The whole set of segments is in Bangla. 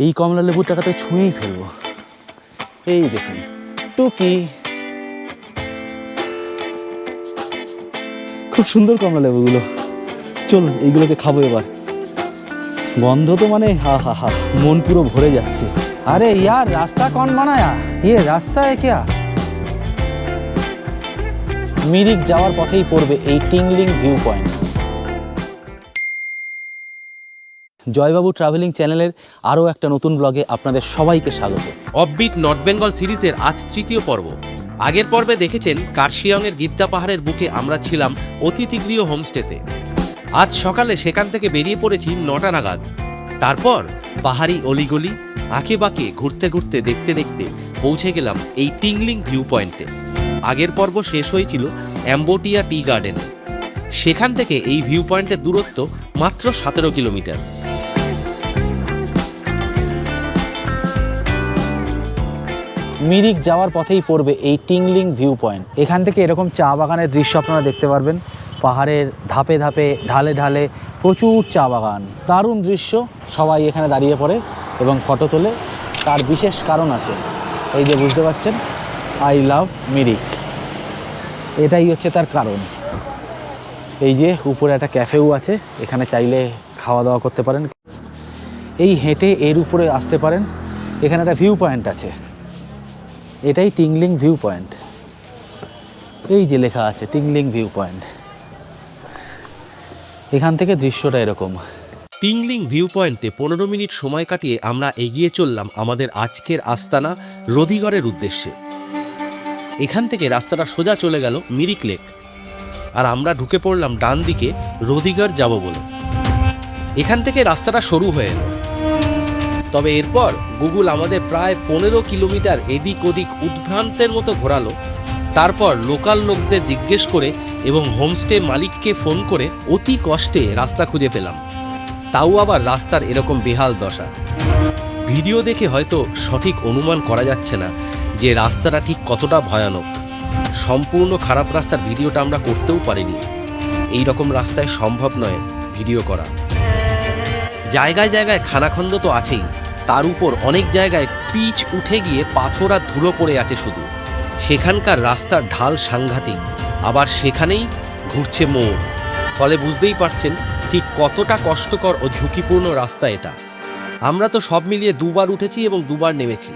এই কমলা লেবুর টাকাতে ছুঁয়েই ফেলবো। এই দেখুন টুকি, খুব সুন্দর কমলা লেবুগুলো। চলুন এইগুলোকে খাবো এবার। গন্ধ তো মানে হা হা হা, মন পুরো ভরে যাচ্ছে। আরে ইয়ার রাস্তা কौन বানায়া? ये রাস্তা है क्या? মিরিক যাওয়ার পথেই পড়বে এই টিংলিং ভিউ পয়েন্ট। জয়বাবু ট্রাভেলিং চ্যানেলের আরও একটা নতুন ব্লগে আপনাদের সবাইকে স্বাগত। অফবিট নর্থ বেঙ্গল সিরিজের আজ তৃতীয় পর্ব। আগের পর্বে দেখেছেন কার্শিয়ংয়ের গিদ্দা পাহাড়ের বুকে আমরা ছিলাম অতিথিগৃহ হোমস্টেতে। আজ সকালে সেখান থেকে বেরিয়ে পড়েছি 9টা নাগাদ। তারপর পাহাড়ি অলিগলি আঁকে বাঁকে ঘুরতে ঘুরতে দেখতে দেখতে পৌঁছে গেলাম এই টিংলিং ভিউ পয়েন্টে। আগের পর্ব শেষ হয়েছিল অ্যাম্বোটিয়া টি গার্ডেনে। সেখান থেকে এই ভিউ পয়েন্টের দূরত্ব মাত্র 17 কিলোমিটার। মিরিক যাওয়ার পথেই পড়বে এই টিংলিং ভিউ পয়েন্ট। এখান থেকে এরকম চা বাগানের দৃশ্য আপনারা দেখতে পারবেন। পাহাড়ের ধাপে ধাপে ঢালে ঢালে প্রচুর চা বাগান, দারুণ দৃশ্য। সবাই এখানে দাঁড়িয়ে পড়ে এবং ফটো তোলে। তার বিশেষ কারণ আছে, এই যে বুঝতে পারছেন, আই লাভ মিরিক, এটাই হচ্ছে তার কারণ। এই যে উপরে একটা ক্যাফেও আছে, এখানে চাইলে খাওয়া দাওয়া করতে পারেন। এই হেঁটে এর উপরে আসতে পারেন। এখানে একটা ভিউ পয়েন্ট আছে, এটাই টিংলিং ভিউ পয়েন্ট। এই যে লেখা আছে টিংলিং ভিউ পয়েন্ট। এখান থেকে দৃশ্যটা এরকম। টিংলিং ভিউ পয়েন্টে 15 মিনিট সময় কাটিয়ে আমরা এগিয়ে চললাম আমাদের আজকের আস্তানা রদিগড়ের উদ্দেশ্যে। এখান থেকে রাস্তাটা সোজা চলে গেল মিরিক লেক, আর আমরা ঢুকে পড়লাম ডান দিকে রদিগড় যাব বলে। এখান থেকে রাস্তাটা সরু হয়ে এলো, তবে এরপর গুগল আমাদের প্রায় 15 কিলোমিটার এদিক ওদিক উদ্ভ্রান্তের মতো ঘোরালো। তারপর লোকাল লোকদের জিজ্ঞেস করে এবং হোমস্টে মালিককে ফোন করে অতি কষ্টে রাস্তা খুঁজে পেলাম। তাও আবার রাস্তার এরকম বেহাল দশা। ভিডিও দেখে হয়তো সঠিক অনুমান করা যাচ্ছে না যে রাস্তাটা ঠিক কতটা ভয়ানক। সম্পূর্ণ খারাপ রাস্তার ভিডিওটা আমরা করতেও পারিনি। এই রকম রাস্তায় সম্ভব নয় ভিডিও করা। জায়গায় জায়গায় খানাখন্দ তো আছেই, তার উপর অনেক জায়গায় পিচ উঠে গিয়ে পাথর আর ধুলো পড়ে আছে শুধু। সেখানকার রাস্তার ঢাল সাংঘাতিক, আবার সেখানেই ঘুরছে মোড়। ফলে বুঝতেই পারছেন ঠিক কতটা কষ্টকর ও ঝুঁকিপূর্ণ রাস্তা এটা। আমরা তো সব মিলিয়ে 2বার উঠেছি এবং 2বার নেমেছি।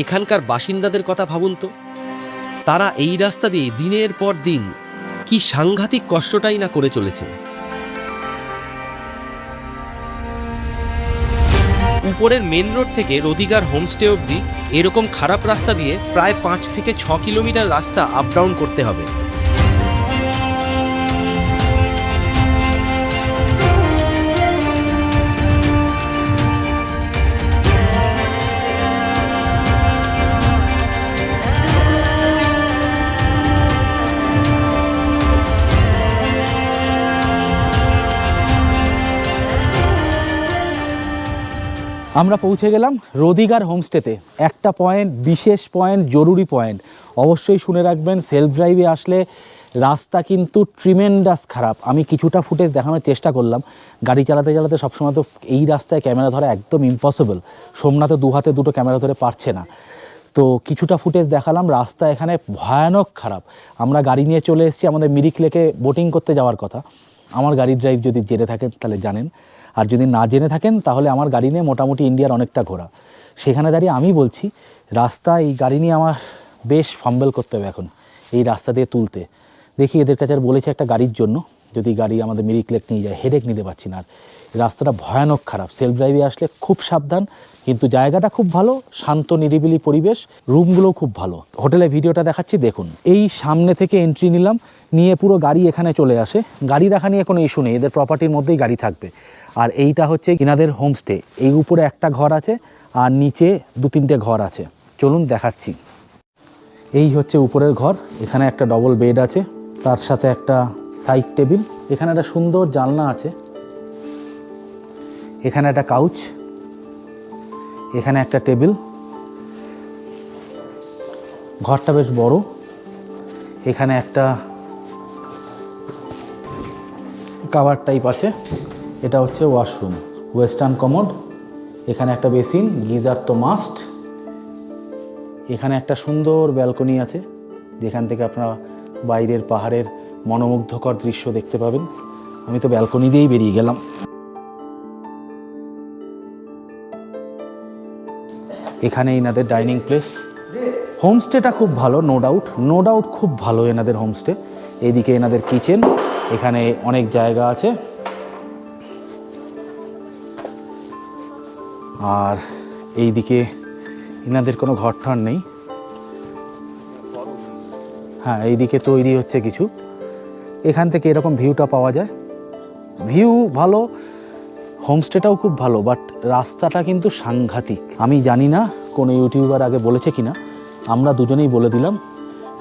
এখানকার বাসিন্দাদের কথা ভাবুন তো, তারা এই রাস্তা দিয়ে দিনের পর দিন কি সাংঘাতিক কষ্টটাই না করে চলেছে। উপরের মেন রোড থেকে রদিগড় হোমস্টে অবধি এরকম খারাপ রাস্তা দিয়ে প্রায় 5 থেকে 6 কিলোমিটার রাস্তা আপ ডাউন করতে হবে। আমরা পৌঁছে গেলাম রদিগড় হোমস্টেতে। একটা পয়েন্ট, বিশেষ পয়েন্ট, জরুরি পয়েন্ট অবশ্যই শুনে রাখবেন। সেলফ ড্রাইভে আসলে রাস্তা কিন্তু ট্রিমেন্ডাস খারাপ। আমি কিছুটা ফুটেজ দেখানোর চেষ্টা করলাম। গাড়ি চালাতে চালাতে সবসময় তো এই রাস্তায় ক্যামেরা ধরা একদম ইম্পসিবল। সোমনাথে 2 হাতে 2টো ক্যামেরা ধরে পারছে না, তো কিছুটা ফুটেজ দেখালাম। রাস্তা এখানে ভয়ানক খারাপ। আমরা গাড়ি নিয়ে চলে এসেছি আমাদের মিরিক লেকে বোটিং করতে যাওয়ার কথা। আমার গাড়ির ড্রাইভ যদি জেনে থাকেন তাহলে জানেন, আর যদি না জেনে থাকেন তাহলে আমার গাড়ি নিয়ে মোটামুটি ইন্ডিয়ার অনেকটা ঘোরা। সেখানে দাঁড়িয়ে আমি বলছি রাস্তা, এই গাড়ি নিয়ে আমার বেশ ফাম্বেল করতে হবে এখন এই রাস্তা দিয়ে তুলতে। দেখি এদের কাছে আর বলেছে একটা গাড়ির জন্য, যদি গাড়ি আমাদের মিরিক লেক নিয়ে যায়, হেডেক নিতে পারছি না। আর রাস্তাটা ভয়ানক খারাপ। সেলফ ড্রাইভে আসলে খুব সাবধান, কিন্তু জায়গাটা খুব ভালো, শান্ত নিরিবিলি পরিবেশ, রুমগুলোও খুব ভালো। হোটেলে ভিডিওটা দেখাচ্ছি দেখুন। এই সামনে থেকে এন্ট্রি নিলাম, নিয়ে পুরো গাড়ি এখানে চলে আসে। গাড়ি রাখা নিয়ে কোনো ইস্যু নেই, এদের প্রপার্টির মধ্যেই গাড়ি থাকবে। আর এইটা হচ্ছে ইনাদের হোমস্টে। এই উপরে একটা ঘর আছে আর নিচে 2-3টে ঘর আছে। চলুন দেখাচ্ছি। এই হচ্ছে উপরের ঘর। এখানে একটা ডবল বেড আছে, তার সাথে একটা সাইড টেবিল। এখানে একটা সুন্দর জানলা আছে। এখানে একটা কাউচ, এখানে একটা টেবিল। ঘরটা বেশ বড়। এখানে একটা কাভার টাইপ আছে। এটা হচ্ছে ওয়াশরুম, ওয়েস্টার্ন কমোড। এখানে একটা বেসিন, গিজার তো মাস্ট। এখানে একটা সুন্দর ব্যালকনি আছে, যেখান থেকে আপনারা বাইরের পাহাড়ের মনোমুগ্ধকর দৃশ্য দেখতে পাবেন। আমি তো ব্যালকনি দিয়েই বেরিয়ে গেলাম। এখানে এনাদের ডাইনিং প্লেস। হোমস্টেটা খুব ভালো, নো ডাউট খুব ভালো এনাদের হোমস্টে। এইদিকে এনাদের কিচেন, এখানে অনেক জায়গা আছে। আর এইদিকে এনাদের কোনো ঘরঠর নেই। হ্যাঁ, এইদিকে তৈরি হচ্ছে কিছু। এখান থেকে এরকম ভিউটা পাওয়া যায়। ভিউ ভালো, হোমস্টেটাও খুব ভালো, বাট রাস্তাটা কিন্তু সাংঘাতিক। আমি জানি না কোনো ইউটিউবার আগে বলেছে কিনা, আমরা দুজনেই বলে দিলাম,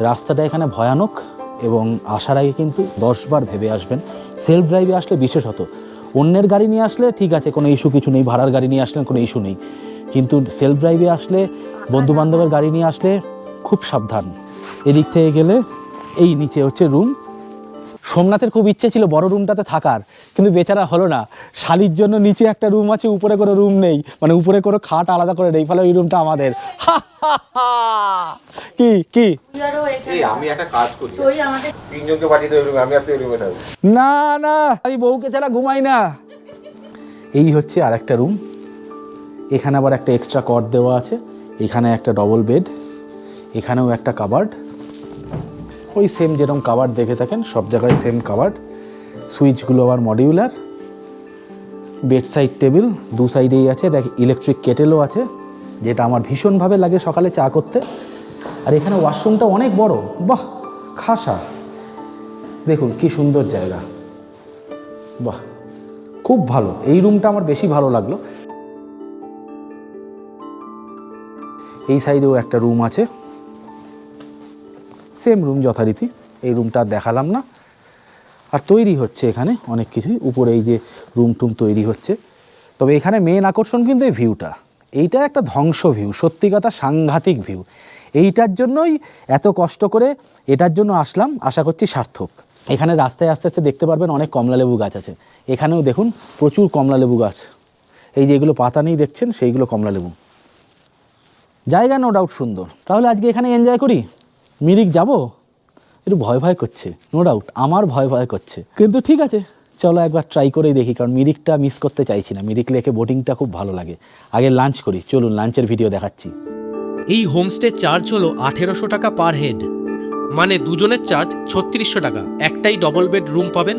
রাস্তাটা এখানে ভয়ানক এবং আসার আগে কিন্তু 10 বার ভেবে আসবেন। সেলফ ড্রাইভে আসলে বিশেষত, অন্যের গাড়ি নিয়ে আসলে ঠিক আছে, কোনো ইস্যু কিছু নেই, ভাড়ার গাড়ি নিয়ে আসলে কোনো ইস্যু নেই, কিন্তু সেলফ ড্রাইভে আসলে, বন্ধুবান্ধবের গাড়ি নিয়ে আসলে খুব সাবধান। এদিক থেকে গেলে এই নিচে হচ্ছে রুম। সোমনাথের খুব ইচ্ছে ছিল বড় রুমটাতে থাকার, কিন্তু বেচারা হলো না। শালির জন্য নিচে একটা রুম আছে, উপরে কোনো রুম নেই, মানে উপরে কোনো খাট আলাদা করে নেই, ফলে ওই রুমটা আমাদের। কি কি আমি একটা কাজ করি, তিনজনকে পাঠিয়ে দেবো, আমি আর তুই রুমে থাকবো। না না, আমি বউকে ছাড়া ঘুমাই না। এই হচ্ছে আর একটা রুম। এখানে আবার একটা এক্সট্রা কট দেওয়া আছে। এখানে একটা ডবল বেড, এখানেও একটা কাবার্ড, ওই সেম যেরকম কাবার্ড দেখে থাকেন সব জায়গায় সেম কাবার্ড। সুইচগুলো আবার মডিউলার। বেড সাইড টেবিল দু সাইডেই আছে, দেখ ইলেকট্রিক কেটেলও আছে, যেটা আমার ভীষণভাবে লাগে সকালে চা করতে। আর এখানে ওয়াশরুমটা অনেক বড়, বাহ খাসা, দেখুন কি সুন্দর জায়গা, বাহ খুব ভালো। এই রুমটা আমার বেশি ভালো লাগলো। এই সাইডেও একটা রুম আছে, সেম রুম যথারীতি। এই রুমটা দেখালাম না। আর তৈরি হচ্ছে এখানে অনেক কিছুই, উপরে এই যে রুম টুম তৈরি হচ্ছে। তবে এখানে মেন আকর্ষণ কিন্তু এই ভিউটা। এইটা একটা ধ্বংস ভিউ, সত্যি কথা সাংঘাতিক ভিউ। এইটার জন্যই এত কষ্ট করে এটার জন্য আসলাম, আশা করছি সার্থক। এখানে রাস্তায় আস্তে আস্তে দেখতে পারবেন অনেক কমলালেবু গাছ আছে। এখানেও দেখুন প্রচুর কমলালেবু গাছ। এই যেগুলো পাতা নেই দেখছেন, সেইগুলো কমলালেবু। জায়গা নো ডাউট সুন্দর। তাহলে আজকে এখানে এনজয় করি। মিরিক যাব, একটু ভয় ভয় করছে, নো ডাউট আমার ভয় ভয় করছে, কিন্তু ঠিক আছে চলো একবার ট্রাই করেই দেখি, কারণ মিরিকটা মিস করতে চাইছি না। মিরিক লেকে বোটিংটা খুব ভালো লাগে। আগে লাঞ্চ করি, চলুন লাঞ্চের ভিডিও দেখাচ্ছি। এই হোমস্টে চার্জ হলো 1800 টাকা পার হেড, মানে দুজনের চার্জ 3600 টাকা। একটাই ডবল বেড রুম পাবেন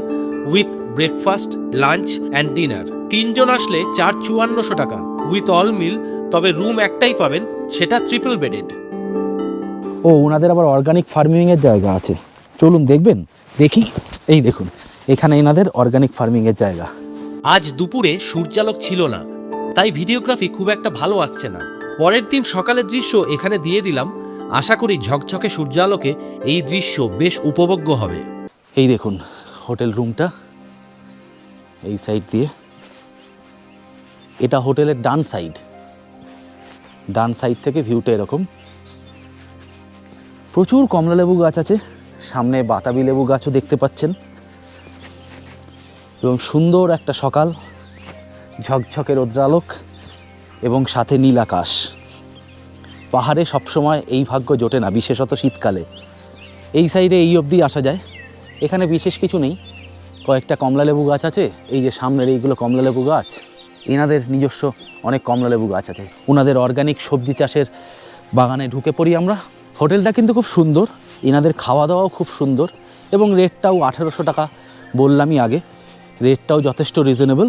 with breakfast, lunch and dinner. তিনজন আসলে চার্জ 5400 টাকা উইথ অল মিল। তবে রুম একটাই পাবেন, সেটা ট্রিপল বেডেড। ও, ওনাদের আবার অর্গানিক ফার্মিংয়ের জায়গা আছে, চলুন দেখবেন। দেখি, এই দেখুন এখানে এনাদের অর্গানিক ফার্মিংয়ের জায়গা। আজ দুপুরে সূর্যালোক ছিল না, তাই ভিডিওগ্রাফি খুব একটা ভালো আসছে না। পরের দিন সকালের দৃশ্য এখানে দিয়ে দিলাম। আশা করি ঝকঝকে সূর্যালোকে এই দৃশ্য বেশ উপভোগ্য হবে। এই দেখুন হোটেল রুমটা, এই সাইড দিয়ে, এটা হোটেলের ডান সাইড থেকে ভিউটা এরকম। প্রচুর কমলালেবু গাছ আছে, সামনে বাতাবি লেবু গাছও দেখতে পাচ্ছেন, এবং সুন্দর একটা সকাল, ঝকঝকে রৌদ্রালোক এবং সাথে নীল আকাশ। পাহাড়ে সবসময় এই ভাগ্য জোটে না, বিশেষত শীতকালে। এই সাইডে এই অবধি আসা যায়। এখানে বিশেষ কিছু নেই, কয়েকটা কমলালেবু গাছ আছে, এই যে সামনের এইগুলো কমলালেবু গাছ। এনাদের নিজস্ব অনেক কমলালেবু গাছ আছে। ওনাদের অর্গানিক সবজি চাষের বাগানে ঢুকে পড়ি আমরা। হোটেলটা কিন্তু খুব সুন্দর, এনাদের খাওয়া দাওয়াও খুব সুন্দর, এবং রেটটাও 1800 টাকা বললামই আগে, রেটটাও যথেষ্ট রিজনেবল।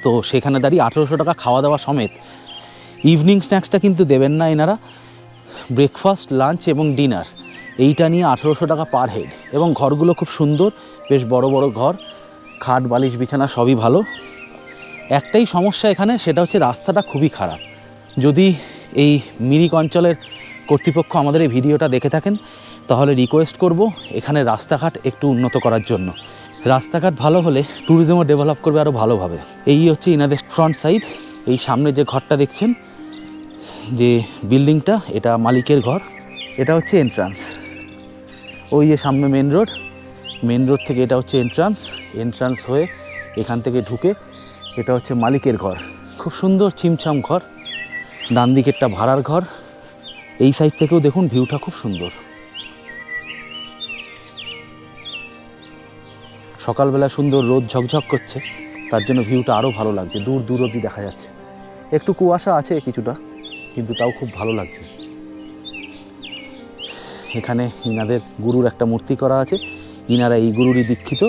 তো সেখানে দাঁড়িয়ে 1800 টাকা খাওয়া দাওয়া সমেত। ইভিনিং স্ন্যাক্সটা কিন্তু দেবেন না এনারা, ব্রেকফাস্ট, লাঞ্চ এবং ডিনার এইটা নিয়ে 1800 টাকা পার হেড। এবং ঘরগুলো খুব সুন্দর, বেশ বড় বড় ঘর, খাট বালিশ বিছানা সবই ভালো। একটাই সমস্যা এখানে, সেটা হচ্ছে রাস্তাটা খুবই খারাপ। যদি এই মিরিক অঞ্চলের কর্তৃপক্ষ আমাদের এই ভিডিওটা দেখে থাকেন, তাহলে রিকোয়েস্ট করব এখানে রাস্তাঘাট একটু উন্নত করার জন্য। রাস্তাঘাট ভালো হলে ট্যুরিজমও ডেভেলপ করবে আরও ভালোভাবে। এই হচ্ছে ইনাদের ফ্রন্ট সাইড। এই সামনে যে ঘরটা দেখছেন, যে বিল্ডিংটা, এটা মালিকের ঘর। এটা হচ্ছে এন্ট্রান্স, ওই যে সামনে মেন রোড থেকে এটা হচ্ছে এন্ট্রান্স হয়ে এখান থেকে ঢুকে এটা হচ্ছে মালিকের ঘর। খুব সুন্দর ছিমছাম ঘর, ডান দিকেরটা ভাড়ার ঘর। এই সাইড থেকেও দেখুন ভিউটা খুব সুন্দর। সকালবেলা সুন্দর রোদ ঝকঝক করছে, তার জন্য ভিউটা আরও ভালো লাগছে, দূর দূর অবধি দেখা যাচ্ছে। একটু কুয়াশা আছে কিছুটা, কিন্তু তাও খুব ভালো লাগছে। এখানে ইনাদের গুরুর একটা মূর্তি করা আছে, ইনারা এই গুরুরই দীক্ষিত,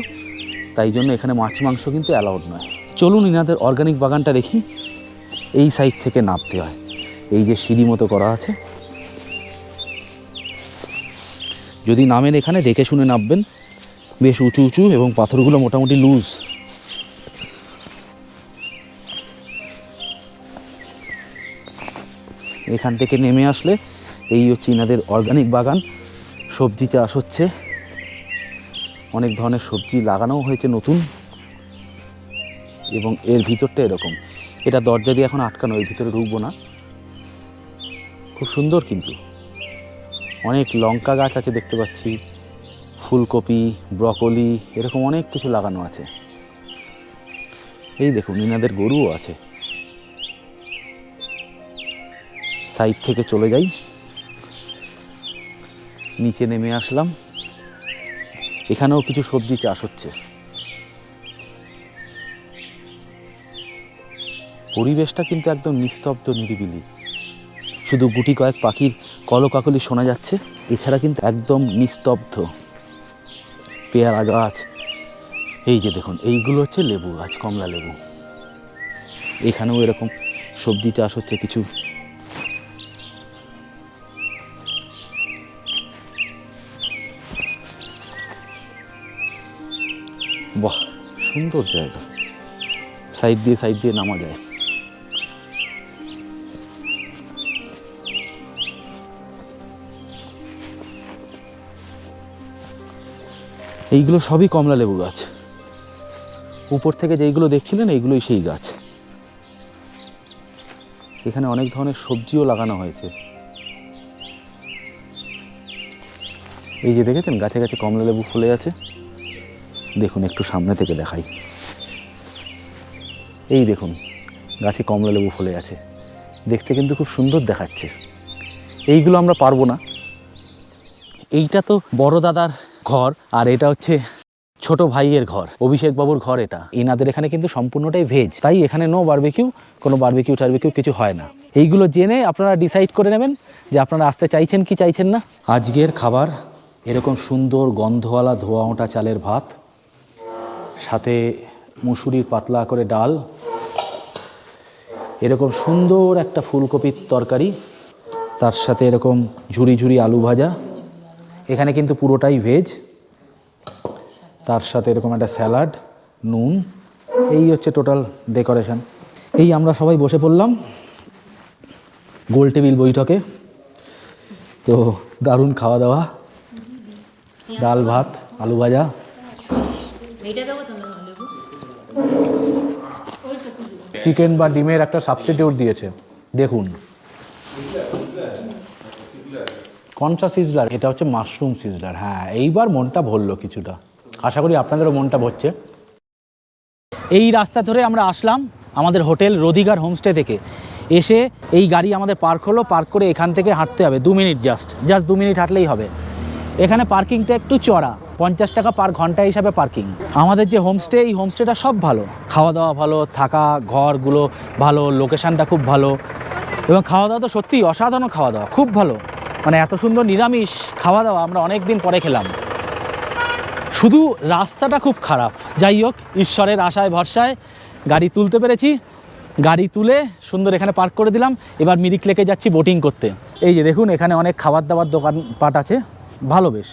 তাই জন্য এখানে মাছ মাংস কিন্তু অ্যালাউড নয়। চলুন ইনাদের অর্গানিক বাগানটা দেখি। এই সাইড থেকে নামতে হয়, এই যে সিঁড়ি মতো করা আছে। যদি নামেন এখানে দেখে শুনে নামবেন, বেশ উঁচু উঁচু এবং পাথরগুলো মোটামুটি লুজ। এখান থেকে নেমে আসলে এই হচ্ছে ইনাদের অর্গানিক বাগান। সবজি চাষ হচ্ছে, অনেক ধরনের সবজি লাগানো হয়েছে নতুন, এবং এর ভিতরটা এরকম। এটা দরজা দিয়ে এখন আটকানো, এর ভিতরে ঢুকবো না। খুব সুন্দর, কিন্তু অনেক লঙ্কা গাছ আছে দেখতে পাচ্ছি, ফুলকপি, ব্রকলি, এরকম অনেক কিছু লাগানো আছে। এই দেখুন ইনাদের গরুও আছে। সাইড থেকে চলে যাই, নিচে নেমে আসলাম। এখানেও কিছু সবজি চাষ হচ্ছে। পরিবেশটা কিন্তু একদম নিস্তব্ধ, নিরিবিলি, শুধু গুটি কয়েক পাখির কলকাকলি শোনা যাচ্ছে, এছাড়া কিন্তু একদম নিস্তব্ধ। পেয়ারা গাছ, এই যে দেখুন এইগুলো হচ্ছে লেবু গাছ, কমলা লেবু। এখানেও এরকম সবজি চাষ হচ্ছে কিছু। বাহ, সুন্দর জায়গা, সাইড দিয়ে নামা যায়। এইগুলো সবই কমলা লেবু গাছ। উপর থেকে যেইগুলো দেখছিলেন এইগুলোই সেই গাছ। এখানে অনেক ধরনের সবজিও লাগানো হয়েছে। এই যে দেখেছেন গাছে গাছে কমলা লেবু ফুলে আছে। দেখুন একটু সামনে থেকে দেখাই, এই দেখুন গাছে কমলা লেবু ফুলে আছে, দেখতে কিন্তু খুব সুন্দর দেখাচ্ছে। এইগুলো আমরা পারবো না। এইটা তো বড় দাদার ঘর, আর এটা হচ্ছে ছোট ভাইয়ের ঘর, অভিষেক বাবুর ঘর। এটা এনাদের এখানে কিন্তু সম্পূর্ণটাই ভেজ, তাই এখানে নো বারবিকিউ, কোনো বারবিকিউ টারবিকিউ কিছু হয় না। এইগুলো জেনে আপনারা ডিসাইড করে নেবেন যে আপনারা আসতে চাইছেন কি চাইছেন না। আজকের খাবার এরকম সুন্দর গন্ধওয়ালা ধোয়া ওঠা চালের ভাত, সাথে মুসুরির পাতলা করে ডাল, এরকম সুন্দর একটা ফুলকপির তরকারি, তার সাথে এরকম ঝুরি ঝুরি আলু ভাজা। এখানে কিন্তু পুরোটাই ভেজ, তার সাথে এরকম একটা স্যালাড, নুন। এই হচ্ছে টোটাল ডেকোরেশন। এই আমরা সবাই বসে পড়লাম গোল টেবিল বৈঠকে। তো দারুণ খাওয়া দাওয়া, ডাল ভাত আলু ভাজা। চিকেন বা ডিমের একটা সাবস্টিটিউট দিয়েছে, দেখুন। কনসা সিজলার, এটা হচ্ছে মাশরুম সিজলার। হ্যাঁ, এইবার মনটা ভরলো কিছুটা, আশা করি আপনাদেরও মনটা ভরছে। এই রাস্তা ধরে আমরা আসলাম আমাদের হোটেল রোধিগার হোমস্টে থেকে। এসে এই গাড়ি আমাদের পার্ক হলো, পার্ক করে এখান থেকে হাঁটতে হবে 2 মিনিট, জাস্ট 2 মিনিট হাঁটলেই হবে। এখানে পার্কিংটা একটু চড়া, 50 টাকা পার ঘন্টা হিসাবে পার্কিং। আমাদের যে হোমস্টে, এই হোমস্টেটা সব ভালো, খাওয়া দাওয়া ভালো, থাকা ঘরগুলো ভালো, লোকেশানটা খুব ভালো, এবং খাওয়া দাওয়া তো সত্যিই অসাধারণ খাওয়া দাওয়া, খুব ভালো। মানে এত সুন্দর নিরামিষ খাওয়া দাওয়া আমরা অনেক দিন পরে খেলাম। শুধু রাস্তাটা খুব খারাপ, যাই হোক ঈশ্বরের আশায় ভরসায় গাড়ি তুলতে পেরেছি। গাড়ি তুলে সুন্দর এখানে পার্ক করে দিলাম। এবার মিরিক লেকে যাচ্ছি বোটিং করতে। এই যে দেখুন এখানে অনেক খাবার দাবার দোকানপাট আছে, ভালো বেশ।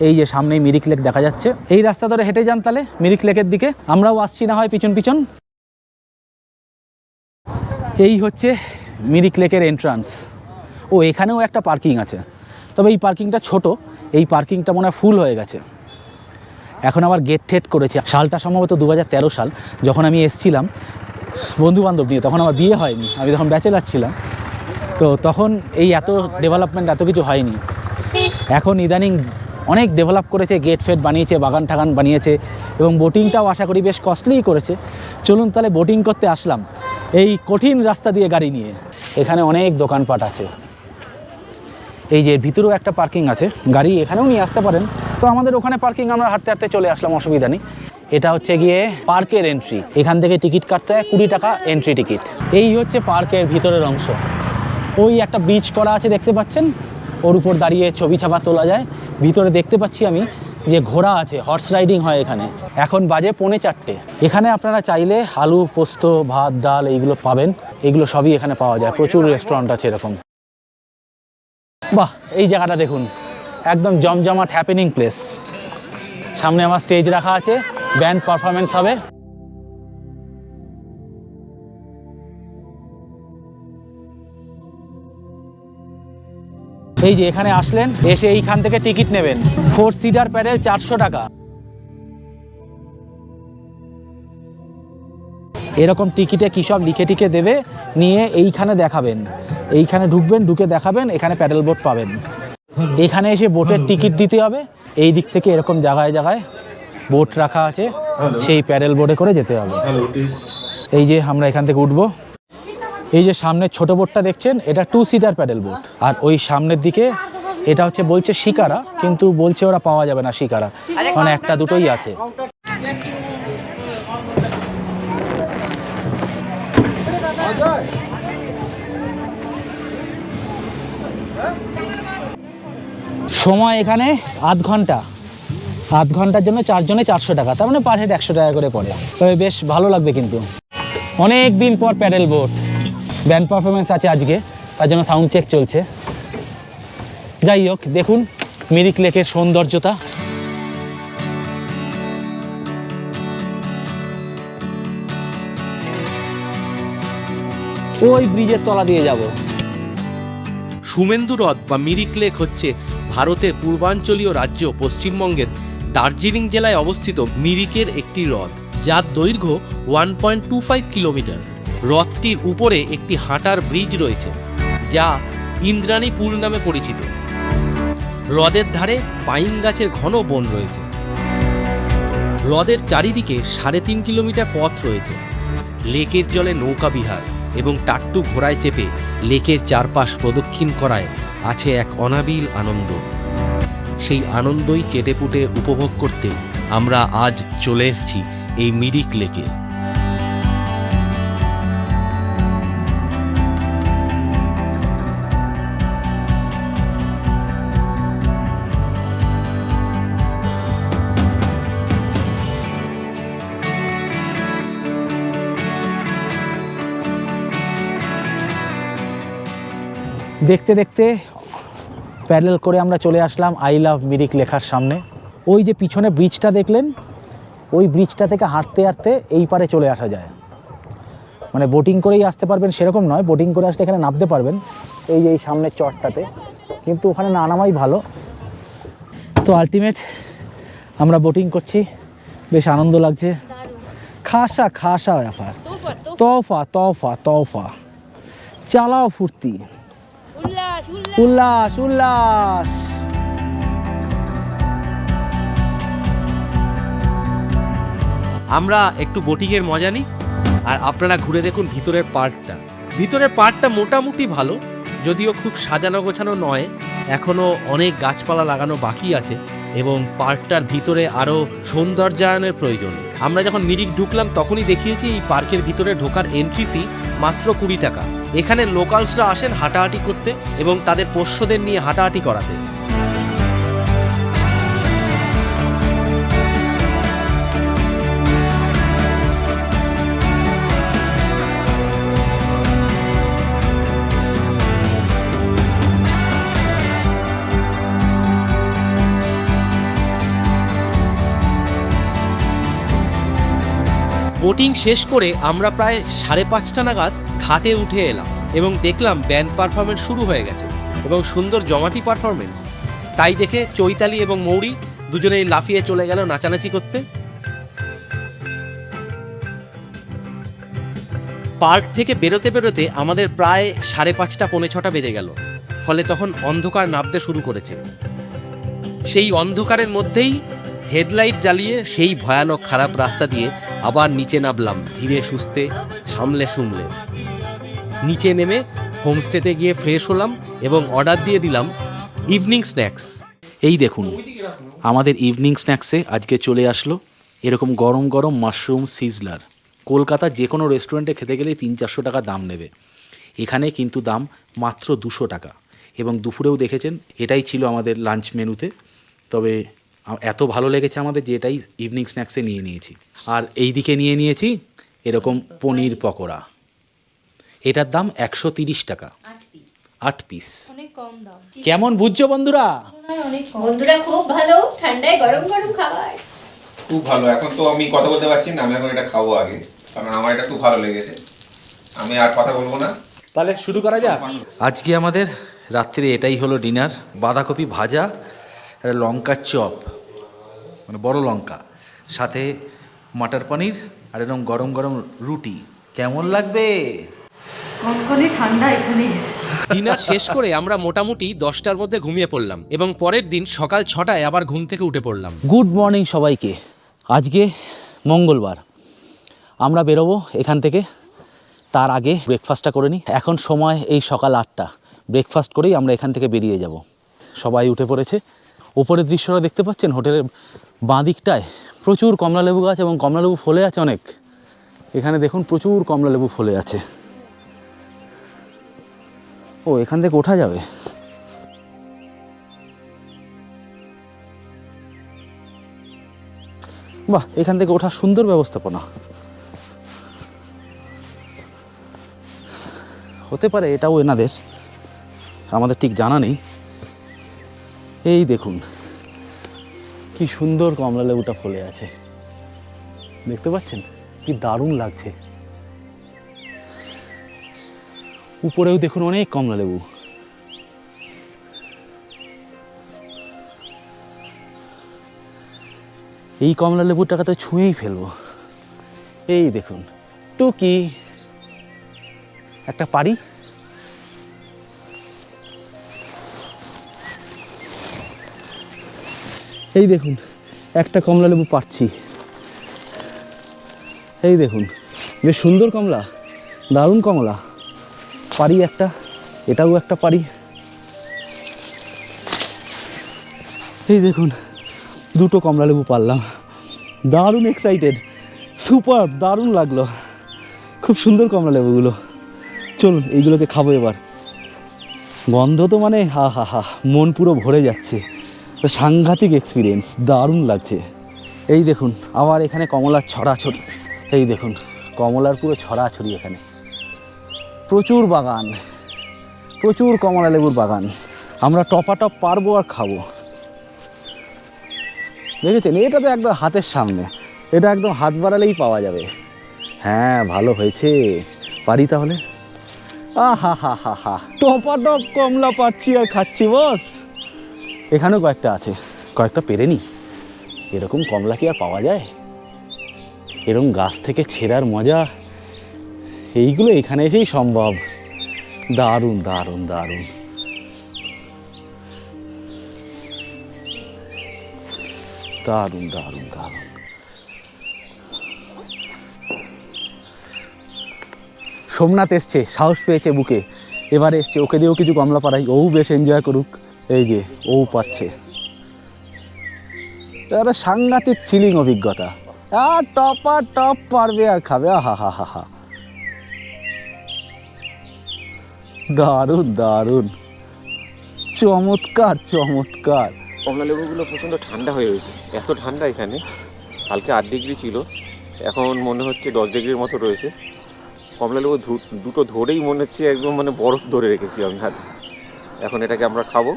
এই যে সামনেই মিরিক লেক দেখা যাচ্ছে। এই রাস্তা ধরে হেঁটে যান তাহলে মিরিক লেকের দিকে, আমরাও আসছি না হয় পিছন পিছন। এই হচ্ছে মিরিক লেকের এন্ট্রান্স। ও এখানেও একটা পার্কিং আছে, তবে এই পার্কিংটা ছোট, এই পার্কিংটা মনে হয় ফুল হয়ে গেছে। এখন আবার গেট ঠেট করেছে। সালটা সম্ভবত 2013 সাল, যখন আমি এসছিলাম বন্ধুবান্ধব নিয়ে, তখন আমার বিয়ে হয়নি, আমি তখন ব্যাচেলার ছিলাম। তো তখন এই এত ডেভেলপমেন্ট এত কিছু হয়নি। এখন ইদানিং অনেক ডেভেলপ করেছে, গেট ফেট বানিয়েছে, বাগান টাগান বানিয়েছে, এবং বোটিংটাও আশা করি বেশ কস্টলিই করেছে। চলুন তাহলে বোটিং করতে আসলাম। এই কঠিন রাস্তা দিয়ে গাড়ি নিয়ে। এখানে অনেক দোকানপাট আছে, এই যে ভিতরেও একটা পার্কিং আছে, গাড়ি এখানেও নিয়ে আসতে পারেন। তো আমাদের ওখানে পার্কিং, আমরা হাঁটতে হাঁটতে চলে আসলাম, অসুবিধা নেই। এটা হচ্ছে গিয়ে পার্কের এন্ট্রি, এখান থেকে টিকিট কাটতে হয় 20 টাকা এন্ট্রি টিকিট। এই হচ্ছে পার্কের ভিতরের অংশ। ওই একটা ব্রিজ করা আছে দেখতে পাচ্ছেন, ওর উপর দাঁড়িয়ে ছবি ছাপা তোলা যায়। ভিতরে দেখতে পাচ্ছি আমি যে ঘোড়া আছে, হর্স রাইডিং হয় এখানে। এখন বাজে 3:45। এখানে আপনারা চাইলে আলু পোস্ত, ভাত, ডাল এইগুলো পাবেন, এগুলো সবই এখানে পাওয়া যায়। প্রচুর রেস্টুরেন্ট আছে এরকম। বাহ, এই জায়গাটা দেখুন, একদম জমজমাট হ্যাপেনিং প্লেস। সামনে আমার স্টেজ রাখা আছে, ব্যান্ড পারফরমেন্স হবে। এই যে এখানে আসলেন, এসে এইখান থেকে টিকিট নেবেন। 4 সিটার প্যাডেল 400 টাকা। এরকম টিকিটে কী সব লিখে টিকে দেবে, নিয়ে এইখানে দেখাবেন, এইখানে ঢুকবেন, ঢুকে দেখাবেন, এখানে প্যাডেল বোট পাবেন। এখানে এসে বোটের টিকিট দিতে হবে। এই দিক থেকে এরকম জায়গায় জায়গায় বোট রাখা আছে, সেই প্যাডেল বোটে করে যেতে হবে। এই যে আমরা এখান থেকে উঠবো। এই যে সামনের ছোট বোটটা দেখছেন, এটা 2 সিটার প্যাডেল বোট। আর ওই সামনের দিকে এটা হচ্ছে বলছে শিকারা, কিন্তু বলছে ওরা পাওয়া যাবে না শিকারা, মানে একটা দুটোই আছে। সময় এখানে আধ ঘন্টার জন্য 4 জনে 400 টাকা, তার মানে পার হেড 100 টাকা করে পড়ে। তবে বেশ ভালো লাগবে কিন্তু। অনেক দিন পর প্যাডেল বোট, ব্যান্ড পারফরমেন্স আছে আজকে, তার জন্য সাউন্ড চেক চলছে। যাই হোক, দেখুন মিরিক লেকের সৌন্দর্যতা। ওই ব্রিজের তলা দিয়ে যাব। সুমেন্দু হ্রদ বা মিরিক লেক হচ্ছে ভারতের পূর্বাঞ্চলীয় রাজ্য পশ্চিমবঙ্গের দার্জিলিং জেলায় অবস্থিত মিরিকের একটি হ্রদ, যার দৈর্ঘ্য 1.25 কিলোমিটার। হ্রদটির উপরে একটি হাঁটার ব্রিজ রয়েছে, যা ইন্দ্রাণী পুল নামে পরিচিত। হ্রদের ধারে পাইন গাছের ঘন বন রয়েছে। হ্রদের চারিদিকে 3.5 কিলোমিটার পথ রয়েছে। লেকের জলে নৌকা বিহার এবং টাট্টু ঘোড়ায় চেপে লেকের চারপাশ প্রদক্ষিণ করায় আছে এক অনাবিল আনন্দ। সেই আনন্দই চেটেপুটে উপভোগ করতে আমরা আজ চলে এসেছি এই মিরিক লেকে। দেখতে দেখতে প্যাডেল করে আমরা চলে আসলাম আই লাভ মিরিক লেখার সামনে। ওই যে পিছনে ব্রিজটা দেখলেন, ওই ব্রিজটা থেকে হাঁটতে হাঁটতে এই পারে চলে আসা যায়। মানে বোটিং করেই আসতে পারবেন সেরকম নয়, বোটিং করে আসলে এখানে নামতে পারবেন এই যে এই সামনের চরটাতে, কিন্তু ওখানে না নামাই ভালো। তো আলটিমেট আমরা বোটিং করছি, বেশ আনন্দ লাগছে। খাসা খাসা ব্যাপার, তোফা তোফা তোফা, চালাও ফুর্তি, উল্লাস উল্লাস। আমরা একটু বোটিংয়ের মজা নিই, আর আপনারা ঘুরে দেখুন ভিতরের পার্কটা। ভিতরের পার্কটা মোটামুটি ভালো, যদিও খুব সাজানো গোছানো নয়, এখনও অনেক গাছপালা লাগানো বাকি আছে এবং পার্কটার ভিতরে আরও সৌন্দর্যায়নের প্রয়োজন। আমরা যখন মিরিক ঢুকলাম তখনই দেখিয়েছি এই পার্কের ভিতরে ঢোকার এন্ট্রি ফি মাত্র 20 টাকা। এখানে লোকালসরা আসেন হাঁটাহাঁটি করতে এবং তাদের পোষ্যদের নিয়ে হাঁটাহাঁটি করাতে। বোটিং শেষ করে আমরা প্রায় 5:30 নাগাদ ঘাটে উঠে এলাম এবং দেখলাম ব্যান্ড পারফরমেন্স শুরু হয়ে গেছে এবং সুন্দর জমাটি পারফরমেন্স। তাই দেখে চৈতালি এবং মৌরি দুজনেই লাফিয়ে চলে গেল নাচানাচি করতে। পার্ক থেকে বেরোতে বেরোতে আমাদের প্রায় 5:30 পৌনে 6টা বেজে গেল, ফলে তখন অন্ধকার নামতে শুরু করেছে। সেই অন্ধকারের মধ্যেই হেডলাইট জ্বালিয়ে সেই ভয়ানক খারাপ রাস্তা দিয়ে আবার নিচে নামলাম ধীরে সুস্থে, সামলে সুমলে। নিচে নেমে হোমস্টেতে গিয়ে ফ্রেশ হলাম এবং অর্ডার দিয়ে দিলাম ইভিনিং স্ন্যাক্স। এই দেখুন আমাদের ইভিনিং স্ন্যাক্সে আজকে চলে আসলো এরকম গরম গরম মাশরুম সিজলার। কলকাতার যে কোনো রেস্টুরেন্টে খেতে গেলেই 300-400 টাকা দাম নেবে, এখানে কিন্তু দাম মাত্র 200 টাকা। এবং দুপুরেও দেখেছেন এটাই ছিল আমাদের লাঞ্চ মেনুতে। তবে এত ভালো লেগেছে আমাদের যে এটাই ইভিনিং স্ন্যাক্সে নিয়ে নিয়েছি। আর এই দিকে নিয়ে নিয়েছি এরকম পনির পকোড়া, এটার দাম 130 টাকা, 8 পিস। অনেক কম দাম। কেমন বুঝছো বন্ধুরা? অনেক কম। বন্ধুরা খুব ভালো, ঠান্ডায় গরম গরম খাবার। খুব ভালো। এখন তো আমি কথা বলতে পারছি না, আমি এখন এটা খাবো আগে, কারণ আমার এটা খুব ভালো লেগেছে। আমি আর কথা বলবো না, তাহলে শুরু করা যাক। আজকে আমাদের রাত্রে এটাই হলো ডিনার, বাঁধাকপি ভাজা আর লঙ্কার চপ, মানে বড় লঙ্কা, সাথে মাটার পনির আর এরকম গরম গরম রুটি। কেমন লাগবে? কনকনে ঠান্ডা এখানে। ডিনার শেষ করে আমরা মোটামুটি 10টার মধ্যে ঘুমিয়ে পড়লাম এবং পরের দিন সকাল 6টায় আবার ঘুম থেকে উঠে পড়লাম। গুড মর্নিং সবাইকে। আজকে মঙ্গলবার, আমরা বেরোবো এখান থেকে। তার আগে ব্রেকফাস্টটা করে নিই। এখন সময় এই সকাল 8টা, ব্রেকফাস্ট করেই আমরা এখান থেকে বেরিয়ে যাব। সবাই উঠে পড়েছে। ওপরের দৃশ্যটা দেখতে পাচ্ছেন, হোটেলের বাঁ দিকটায় প্রচুর কমলালেবু গাছ এবং কমলালেবু ফলে আছে অনেক। এখানে দেখুন প্রচুর কমলালেবু ফলে আছে। ও, এখান থেকে ওঠা যাবে। বাহ, এখান থেকে ওঠার সুন্দর ব্যবস্থাপনা। হতে পারে এটাও এনাদের, আমাদের ঠিক জানা নেই। এই দেখুন কি সুন্দর কমলালেবুটা ফলে আছে, দেখতে পাচ্ছেন? কি দারুণ লাগছে। উপরেও দেখুন অনেক কমলালেবু। এই কমলালেবুটাকে তো ছুঁয়েই ফেলবো। এই দেখুন টুকি, একটা পারি। এই দেখুন একটা কমলালেবু পারছি। এই দেখুন বেশ সুন্দর কমলা, দারুণ কমলা। পারি একটা, এটাও একটা পারি। এই দেখুন দুটো কমলালেবু পারলাম, দারুণ এক্সাইটেড, সুপার, দারুণ লাগলো। খুব সুন্দর কমলালেবুগুলো। চলুন এইগুলোকে খাবো এবার। গন্ধ তো মানে হা হা হা, মন পুরো ভরে যাচ্ছে। সাংঘাতিক এক্সপিরিয়েন্স, দারুণ লাগছে। এই দেখুন আবার এখানে কমলার ছড়াছড়ি। এই দেখুন কমলার পুরো ছড়াছড়ি এখানে। প্রচুর বাগান, প্রচুর কমলা লেবুর বাগান। আমরা টপাটপ পারবো আর খাবো। দেখেছেন, এটা তো একদম হাতের সামনে, এটা একদম হাত বাড়ালেই পাওয়া যাবে। হ্যাঁ ভালো হয়েছে, পারি তাহলে। আহা হা হা হা, টপাটপ কমলা পাচ্ছি আর খাচ্ছি বস। এখানেও কয়েকটা আছে, কয়েকটা পেরে নি। এরকম কমলা কি আর পাওয়া যায়? এরকম গাছ থেকে ছেঁড়ার মজা এইগুলো এখানে এসেই সম্ভব। দারুণ দারুণ দারুণ। দারুণ দারুণ দারুণ। সোমনাথ এসছে, সাহস পেয়েছে বুকে, এবারে এসছে। ওকে দিয়েও কিছু কমলা পাড়াই, ও বেশ এনজয় করুক। এই যে ও পাচ্ছে, একটা সাংঘাতিক চিলিং অভিজ্ঞতা। আর টপা টপ পারবে আর খাবে। আহা হা হা হা, দারুণ দারুণ, চমৎকার চমৎকার। কমলা লেবুগুলো প্রচণ্ড ঠান্ডা হয়ে রয়েছে। এত ঠান্ডা এখানে, কালকে 8 ডিগ্রি ছিল, এখন মনে হচ্ছে 10 ডিগ্রির মতো রয়েছে। কমলা লেবু দুটো ধরেই মনে হচ্ছে একদম মানে বরফ ধরে রেখেছি আমি হাতে। এখন এটাকে আমরা খাবো।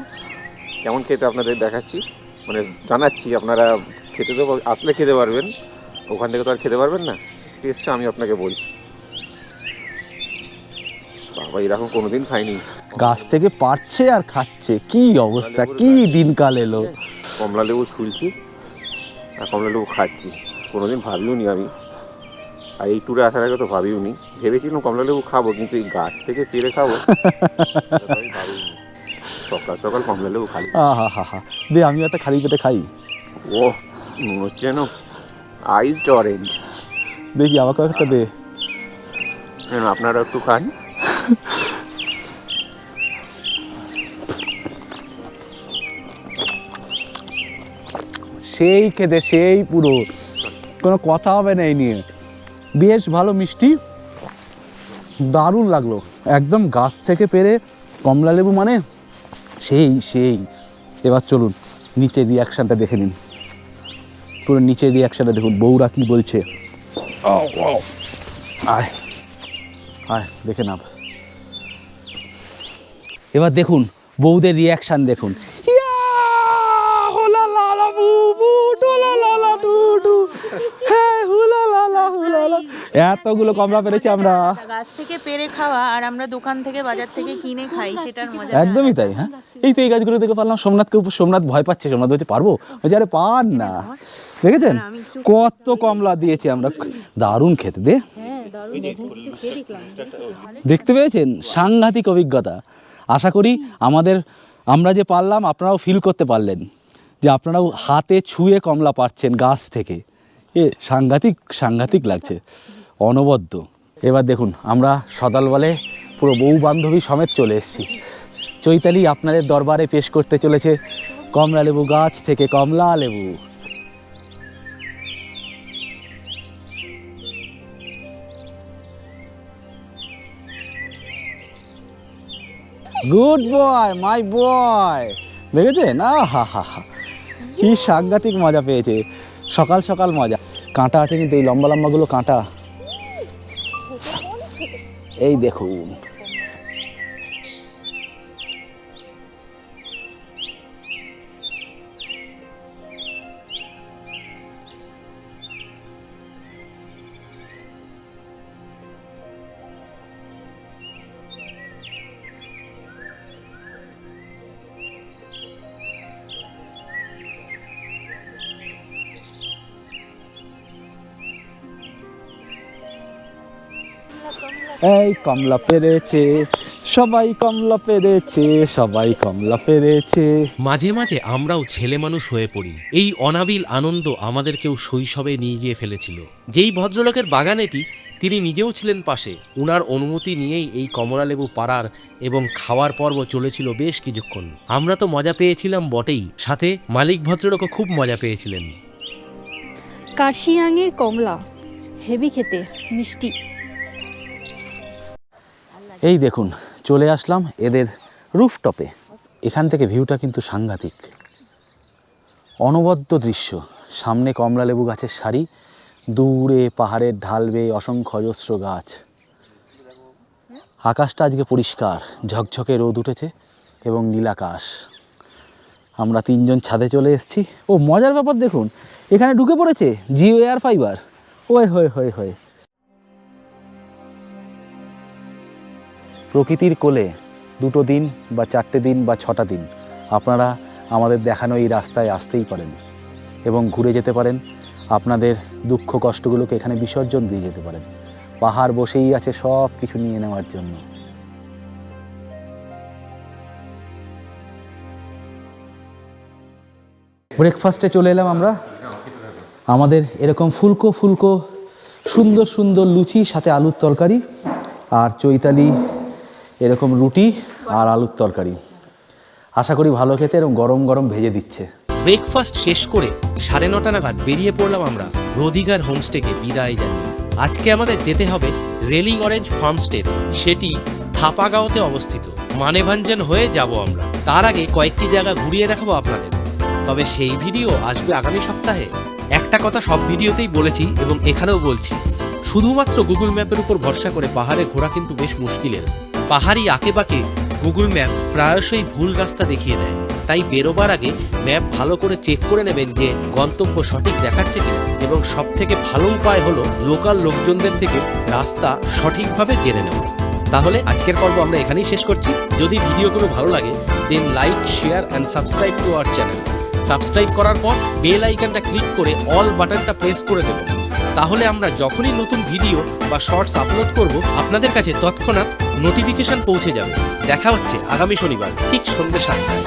কেমন খেতে আপনাদের দেখাচ্ছি, মানে জানাচ্ছি। আপনারা খেতে তো আসলে খেতে পারবেন, ওখান থেকে তো আর খেতে পারবেন না। টেস্টটা আমি আপনাকে বলছি। বাবা, এরকম কোনোদিন খাইনি। গাছ থেকে পারছে আর খাচ্ছে, কি অবস্থা, কি দিনকাল এলো। কমলা লেবু ছুলছি আর কমলা লেবু খাচ্ছি, কোনোদিন ভাবিও নি আমি। আর এই ট্যুরে আসার আগে তো ভাবিও নি। ভেবেছিলাম কমলা লেবু খাবো, কিন্তু এই গাছ থেকে পেরে খাবো সেটা তো আমি ভাবিনি। সকাল সকাল কমলা লেবু খালি। আহা হা হা, দে আমি একটা খালি পেটে খাই। ও মনে হচ্ছে যেন আইসড অরেঞ্জ। দেখি আমাকে একটা দে। আপনারা একটু খান। সেই খেতে, সেই পুরো কোনো কথা হবে না এই নিয়ে। বেশ ভালো মিষ্টি, দারুণ লাগলো। একদম গাছ থেকে পেরে কমলা লেবু মানে সেই সেই। এবার চলুন নিচের রিয়াকশানটা দেখে নিন। পুরো নিচের রিয়াকশানটা দেখুন, বউরা কি বলছে। আয় আয় দেখে নাও। এবার দেখুন বউদের রিয়াকশান দেখুন। এতগুলো কমলা পেরেছি আমরা। গাছ থেকে পেরে খাওয়া আর আমরা দোকান থেকে বাজার থেকে কিনে খাই, সেটার মজা একদমই তাই। হ্যাঁ, এই তো এই গাছগুলো থেকে পারলাম। সোমনাথ ভয় পাচ্ছে। সোমনাথ বলছে পারবো, বলছে আরে পার না। দেখেছেন কত কমলা দিয়েছি আমরা, দারুণ খেতে। দেখতে পেয়েছেন, সাংঘাতিক অভিজ্ঞতা। আশা করি আমরা যে পারলাম আপনারাও ফিল করতে পারলেন, যে আপনারাও হাতে ছুঁয়ে কমলা পাচ্ছেন গাছ থেকে। সাংঘাতিক লাগছে, অনবদ্য। এবার দেখুন আমরা সদালবলে পুরো বউ বান্ধবী সমেত চলে এসেছি। চৈতালি আপনাদের দরবারে পেশ করতে চলেছে কমলা লেবু গাছ থেকে কমলা লেবু। গুড বয়, মাই বয়। দেখেছেন, হা হা হা, কি সাংঘাতিক মজা পেয়েছে। সকাল সকাল মজা। কাঁটা আছে কিন্তু, এই লম্বা লম্বাগুলো কাঁটা। এই দেখুন এই কমলা পেরেছে সবাই, কমলা পেরেছে সবাই, কমলা পেরেছে। মাঝে মাঝে আমরাও ছেলে মানুষ হয়ে পড়ি। এই অনাবিল আনন্দ আমাদেরকেও শৈশবে নিয়ে গিয়ে ফেলেছিল। যেই ভদ্রলোকের বাগান এটি, তিনি নিজেও ছিলেন পাশে। উনার অনুমতি নিয়েই এই কমলা লেবু পাড়ার এবং খাওয়ার পর্ব চলেছিল বেশ কিছুক্ষণ। আমরা তো মজা পেয়েছিলাম বটেই, সাথে মালিক ভদ্রলোকও খুব মজা পেয়েছিলেন। কার্শিয়াংয়ের কমলা হেভি খেতে, মিষ্টি। এই দেখুন চলে আসলাম এদের রুফটপে। এখান থেকে ভিউটা কিন্তু সাংঘাতিক, অনবদ্য দৃশ্য। সামনে কমলা লেবু গাছের সারি, দূরে পাহাড়ের ঢাল বেয়ে অসংখ্য অজস্র গাছ। আকাশটা আজকে পরিষ্কার, ঝকঝকে রোদ উঠেছে এবং নীলাকাশ। আমরা তিনজন ছাদে চলে এসেছি। ও মজার ব্যাপার দেখুন, এখানে ঢুকে পড়েছে জিও এয়ার ফাইবার। ওয়ে হয়ে হয়ে হয়ে প্রকৃতির কোলে 2 দিন বা 4 দিন বা 6টা দিন আপনারা আমাদের দেখানো এই রাস্তায় আসতেই পারেন এবং ঘুরে যেতে পারেন। আপনাদের দুঃখ কষ্টগুলোকে এখানে বিসর্জন দিয়ে যেতে পারেন। পাহাড় বসেই আছে সব কিছু নিয়ে নেওয়ার জন্য। ব্রেকফাস্টে চলে এলাম আমরা। আমাদের এরকম ফুলকো ফুলকো সুন্দর সুন্দর লুচি, সাথে আলুর তরকারি, আর চৈতালি এরকম রুটি আর আলুর তরকারি। আশা করি ভালো খেতে, এবং গরম গরম ভেজে দিচ্ছে। ব্রেকফাস্ট শেষ করে 9:30 নাগাদ বেরিয়ে পড়লাম আমরা রদিগার হোমস্টেকে বিদায় জানিয়ে। আজকে আমাদের যেতে হবে রেলিং অরেঞ্জ ফার্মস্টে, সেটি থাপাগাঁওতে অবস্থিত। মানেভাঞ্জন হয়ে যাব আমরা। তার আগে কয়েকটি জায়গা ঘুরিয়ে দেখাবো আপনাদের, তবে সেই ভিডিও আসবে আগামী সপ্তাহে। একটা কথা সব ভিডিওতেই বলেছি এবং এখানেও বলছি, শুধুমাত্র গুগল ম্যাপের উপর ভরসা করে পাহাড়ে ঘোরা কিন্তু বেশ মুশকিলের। পাহাড়ি আঁকেবাঁকে গুগল ম্যাপ প্রায়শই ভুল রাস্তা দেখিয়ে দেয়। তাই বেরোবার আগে ম্যাপ ভালো করে চেক করে নেবেন যে গন্তব্য সঠিক দেখাচ্ছে কিনা, এবং সব থেকে ভালো উপায় হলো লোকাল লোকজনদের থেকে রাস্তা সঠিকভাবে জেনে নেওয়া। তাহলে আজকের পর্ব আমরা এখানেই শেষ করছি। যদি ভিডিওগুলো ভালো লাগে then like, share and subscribe to our channel. Subscribe করার পর বেল আইকনটা ক্লিক করে অল বাটনটা প্রেস করে দেবেন। তাহলে আমরা যখনই নতুন ভিডিও বা শর্টস আপলোড করব আপনাদের কাছে তৎক্ষণাৎ নোটিফিকেশন পৌঁছে যাবে। দেখা হচ্ছে আগামী শনিবার ঠিক সন্ধ্যে 7টায়।